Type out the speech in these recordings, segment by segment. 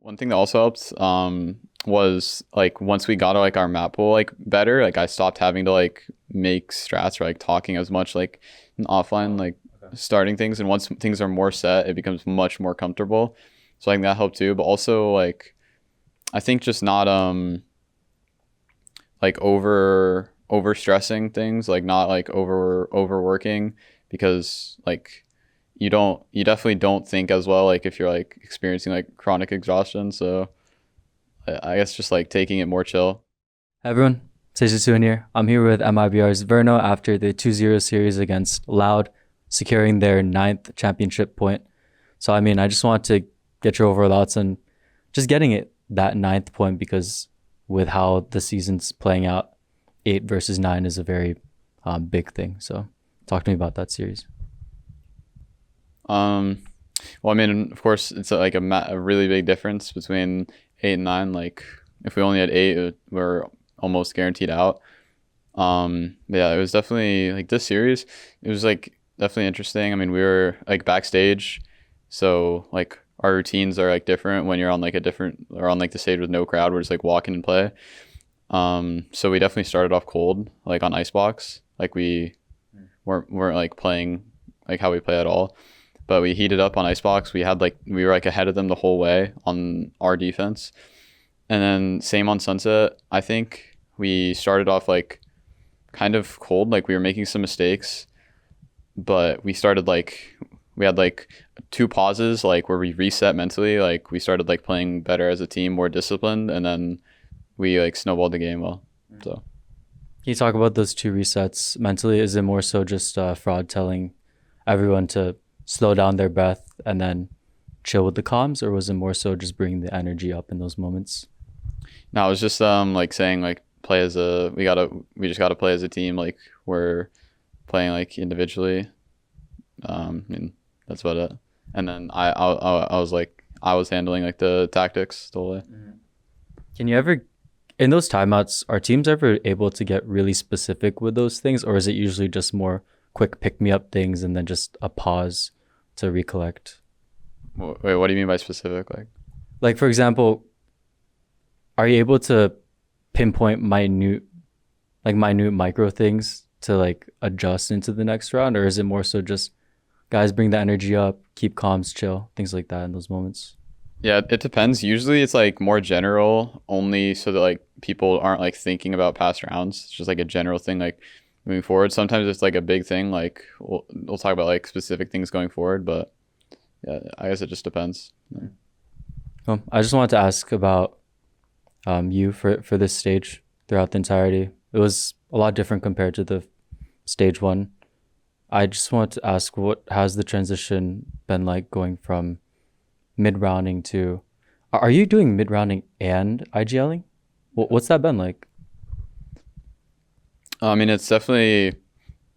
One thing that also helped was like once we got like our map pool like better, like I stopped having to like make strats or like talking as much like offline, like starting things. And once things are more set, it becomes much more comfortable. So I think that helped too. But also like I think just not like over stressing things, like not like overworking, because like you definitely don't think as well like if you're like experiencing like chronic exhaustion. So I guess just like taking it more chill. Hi everyone, Sejitsuin here. I'm here with MIBR's Verno after the 2-0 series against Loud, securing their 9th championship point. So I just want to get your overall thoughts on just getting it that 9th point, because with how the season's playing out, 8 versus 9 is a very big thing. So talk to me about that series. Well, I mean, of course, it's like a really big difference between 8 and 9. Like, if we only had 8, we're almost guaranteed out. But yeah, it was definitely like this series. It was like definitely interesting. I mean, we were like backstage, so like our routines are like different when you're on like a different or on like the stage with no crowd. We're just like walking and play. So we definitely started off cold, like on Icebox. Like we weren't like playing like how we play at all. But we heated up on Icebox. We were like ahead of them the whole way on our defense. And then same on Sunset. I think we started off like kind of cold, like we were making some mistakes, but we had like 2 pauses like where we reset mentally, like we started like playing better as a team, more disciplined, and then we like snowballed the game well. So Can you talk about those 2 resets mentally? Is it more so just Fraud telling everyone to slow down their breath and then chill with the comms, or was it more so just bringing the energy up in those moments? now it's just like saying like we just gotta play as a team, like we're playing like individually. I mean, that's about it. And then I was like I was handling like the tactics the whole way. Can you ever, in those timeouts, are teams ever able to get really specific with those things, or is it usually just more quick pick me up things and then just a pause to recollect? Wait, what do you mean by specific? Like, for example, are you able to pinpoint minute micro things to like adjust into the next round, or is it more so just guys bring the energy up, keep comms, chill, things like that in those moments? Yeah, it depends. Usually it's like more general only so that like people aren't like thinking about past rounds. It's just like a general thing like moving forward. Sometimes it's like a big thing, like we'll talk about like specific things going forward, but yeah, I guess it just depends. Yeah. Well, I just wanted to ask about you for this stage throughout the entirety. It was a lot different compared to the stage 1. I just want to ask, what has the transition been like going from mid-rounding to... Are you doing mid-rounding and IGLing? What's that been like? I mean, it's definitely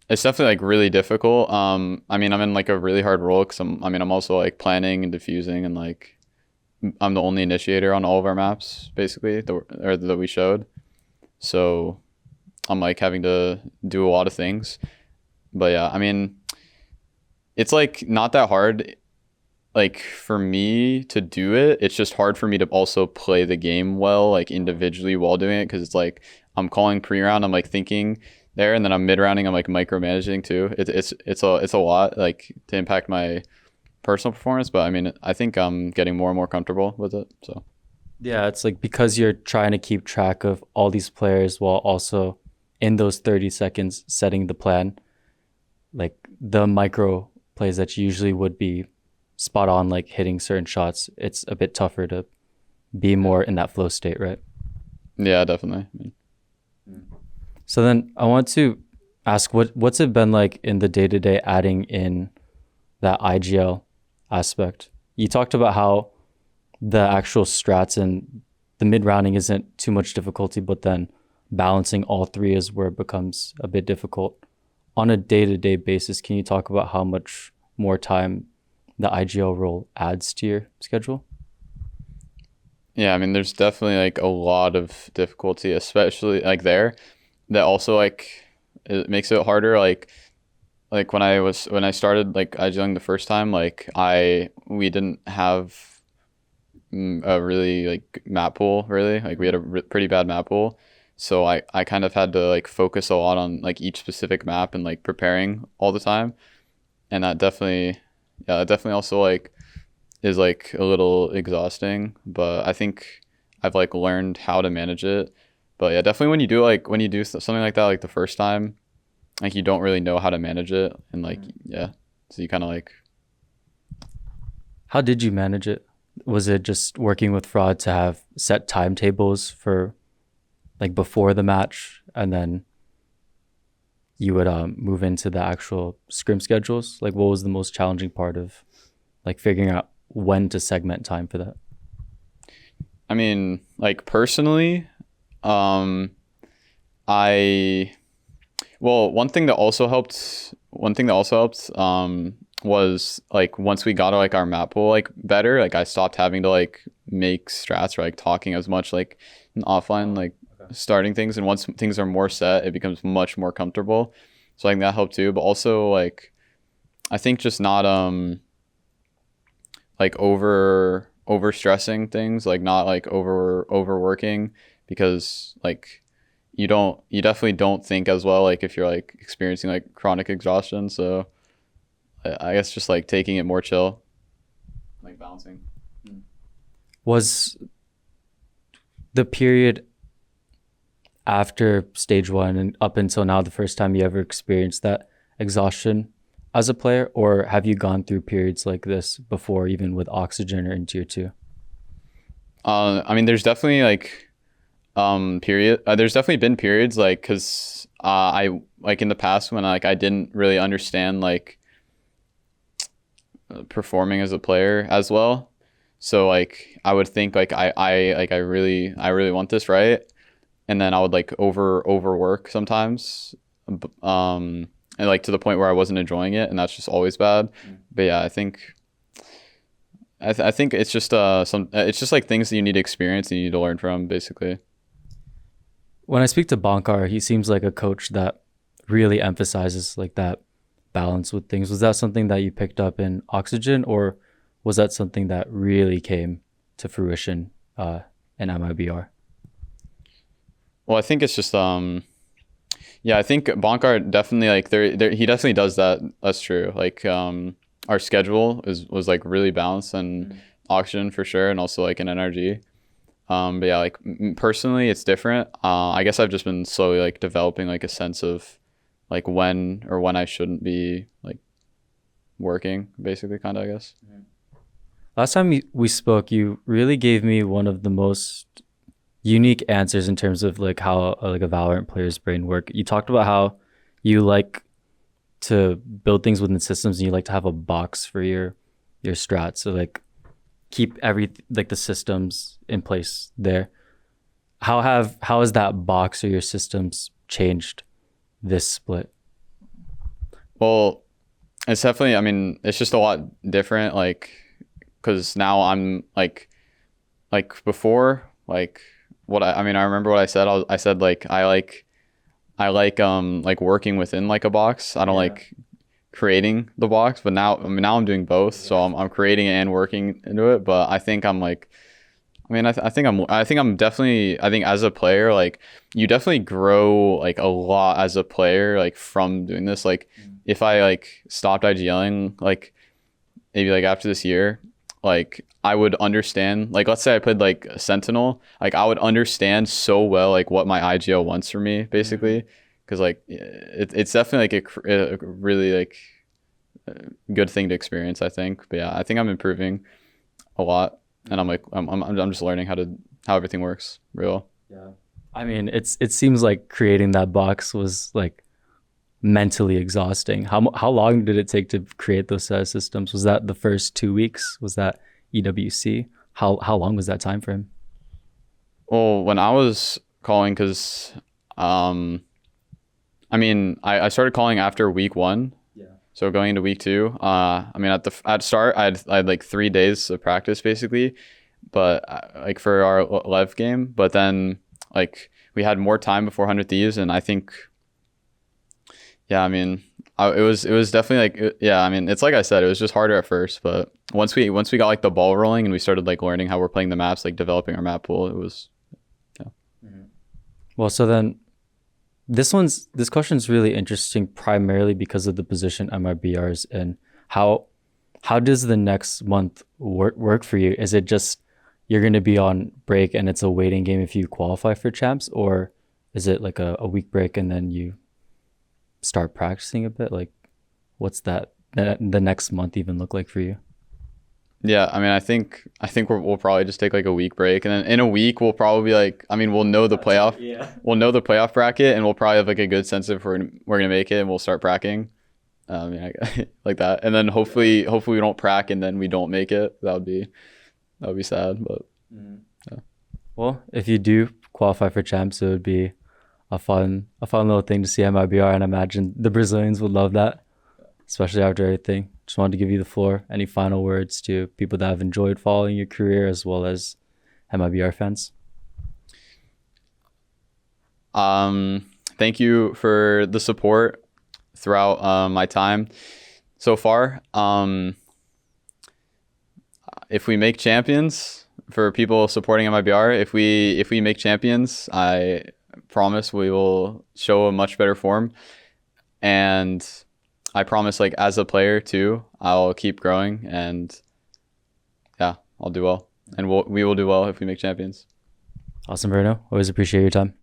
like really difficult. I mean, I'm in like a really hard role because I'm also like planning and diffusing, and like I'm the only initiator on all of our maps basically that we showed. So I'm like having to do a lot of things. But yeah, I mean, it's like not that hard like for me to do it. It's just hard for me to also play the game well like individually while doing it, because it's like I'm calling pre-round, I'm like thinking there, and then I'm mid-rounding, I'm like micromanaging too. It's a lot like to impact my personal performance, but I mean I think I'm getting more and more comfortable with it. So Yeah, it's like because you're trying to keep track of all these players while also in those 30 seconds setting the plan, like the micro plays that you usually would be spot on, like hitting certain shots, it's a bit tougher to be more in that flow state, right? yeah, definitely. I mean, So then I want to ask, what's it been like in the day-to-day adding in that IGL aspect? You talked about how the actual strats and the mid-rounding isn't too much difficulty, but then balancing all 3 is where it becomes a bit difficult. On a day-to-day basis, can you talk about how much more time the IGL role adds to your schedule? yeah, I mean there's definitely like a lot of difficulty, especially like there, that also like it makes it harder. Like when I started like IGLing the first time, like we didn't have a really like map pool, really. Like we had a pretty bad map pool. So I kind of had to like focus a lot on like each specific map and like preparing all the time. And that definitely, yeah, that definitely also like is like a little exhausting, but I think I've like learned how to manage it. But yeah, definitely when you do something like that like the first time, like you don't really know how to manage it, and like yeah, so you kind of like. How did you manage it? Was it just working with Fraud to have set timetables for like before the match, and then you would move into the actual scrim schedules? Like, what was the most challenging part of like figuring out when to segment time for that? I mean, like personally, um, I well, one thing that also helped, was like once we got like our map pool like better, like I stopped having to like make strats or like talking as much like in offline, like starting things. And once things are more set, it becomes much more comfortable. So I think that helped too. But also like I think just not like over stressing things, like not like overworking, because like you definitely don't think as well like if you're like experiencing like chronic exhaustion. So I guess just like taking it more chill, like balancing. Was the period after stage one and up until now the first time you ever experienced that exhaustion as a player, or have you gone through periods like this before, even with oxygen or in tier two? I mean, there's definitely like there's definitely been periods like because I like in the past when like I didn't really understand like performing as a player as well. So like I would think like I really want this, right? And then I would like overwork sometimes, and like to the point where I wasn't enjoying it, and that's just always bad. But yeah, I think I think it's just it's just like things that you need to experience and you need to learn from, basically. When I speak to Bankar, he seems like a coach that really emphasizes like that balance with things. Was that something that you picked up in oxygen, or was that something that really came to fruition in MIBR? Well, I think it's just yeah, I think Bonkart definitely like there he definitely does that. That's true. Like our schedule was like really balanced and oxygen for sure, and also like an NRG. But yeah, like personally, it's different. I guess I've just been slowly like developing like a sense of like when I shouldn't be like working, basically, kind of, I guess. Last time we spoke, you really gave me one of the most unique answers in terms of like how like a Valorant player's brain work. You talked about how you like to build things within systems and you like to have a box for your strats. So like keep like the systems in place there. How has that box or your systems changed this split? Well, it's definitely, I mean, it's just a lot different, like, because now I'm like before, like I mean, I remember what I said. I said like I like working within like a box. I don't like creating the box, but now, I mean, now I'm doing both. So I'm creating it and working into it. But I think I'm like, I mean, I think I'm definitely, I think as a player, like you definitely grow like a lot as a player, like from doing this. Like if I like stopped IGLing, like maybe like after this year, like I would understand, like let's say I played like Sentinel, like I would understand so well like what my IGL wants from me, basically, because like it's definitely like a really like good thing to experience, I think. But yeah, I think I'm improving a lot, and I'm just learning how everything works real. Yeah, I mean, it seems like creating that box was like mentally exhausting. How long did it take to create those set of systems? Was that the first 2 weeks? Was that EWC? How long was that time frame? Well, when I was calling, because I mean, I started calling after week 1. Yeah. So going into week 2, I mean, at start, I had like 3 days of practice basically, but like for our Lev game. But then like we had more time before 100 Thieves, and I think, yeah, I mean, it was definitely like yeah. I mean, it's like I said, it was just harder at first, but once we got like the ball rolling and we started like learning how we're playing the maps, like developing our map pool, it was yeah. Well, so then this question's really interesting primarily because of the position MIBR is in. How does the next month work for you? Is it just you're going to be on break and it's a waiting game if you qualify for champs, or is it like a week break and then you start practicing a bit? Like, what's the next month even look like for you? Yeah, I mean, I think we'll probably just take like a week break, and then in a week we'll probably like, I mean, we'll know the playoff, we'll know the playoff bracket, and we'll probably have like a good sense of if we're gonna make it, and we'll start pracking, like that, and then hopefully we don't prac and then we don't make it. That would be sad, but yeah. Well, if you do qualify for champs, it would be a fun little thing to see MIBR, and I imagine the Brazilians would love that, especially after everything. Just wanted to give you the floor. Any final words to people that have enjoyed following your career as well as MIBR fans? Thank you for the support throughout my time so far. If we make champions, for people supporting MIBR, if we make champions, I promise we will show a much better form, and I promise, like, as a player too, I'll keep growing, and yeah, I'll do well, and we will do well if we make champions. Awesome, Verno. Always appreciate your time.